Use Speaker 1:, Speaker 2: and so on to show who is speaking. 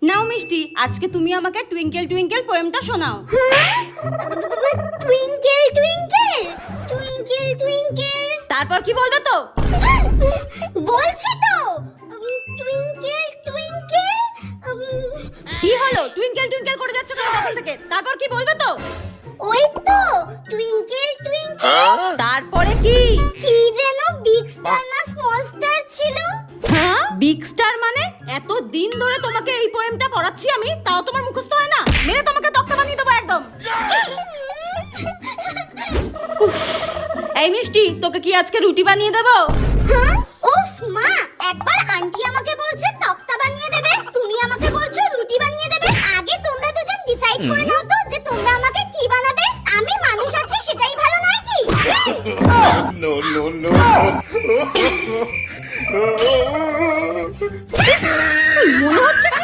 Speaker 1: নাও মিষ্টি, আজকে তুমি আমাকে টুইঙ্কেল টুইঙ্কেল পোয়েমটা শোনাও।
Speaker 2: টুইঙ্কেল টুইঙ্কেল টুইঙ্কেল টুইঙ্কেল,
Speaker 1: তারপর কি বলবে তো?
Speaker 2: বলছি তো, টুইঙ্কেল টুইঙ্কেল।
Speaker 1: কি হলো, টুইঙ্কেল টুইঙ্কেল করে যাচ্ছ কেন তখন থেকে? তারপর কি বলবে তো?
Speaker 2: ওই তো টুইঙ্কেল টুইঙ্কেল।
Speaker 1: তারপরে কি?
Speaker 2: কি যেন বিগ স্টার না স্মল স্টার ছিল?
Speaker 1: হ্যাঁ, বিগ স্টার মানে? এত দিন ধরে তোমাকে এই পোয়েমটা পড়াচ্ছি আমি, তাও তোমার মুখস্থ হয় না? মেরে তোমাকে তক্তা বানিয়ে দেবো একদম। উফ, এই মিষ্টি, তোকে কি আজকে রুটি বানিয়ে দেবো?
Speaker 2: হ্যাঁ, উফ মা, একবার আন্টি আমাকে বলছে তক্তা বানিয়ে দেবে, তুমি আমাকে বলছো রুটি বানিয়ে দেবে। আগে তোমরা দুজন ডিসাইড করে নাও তো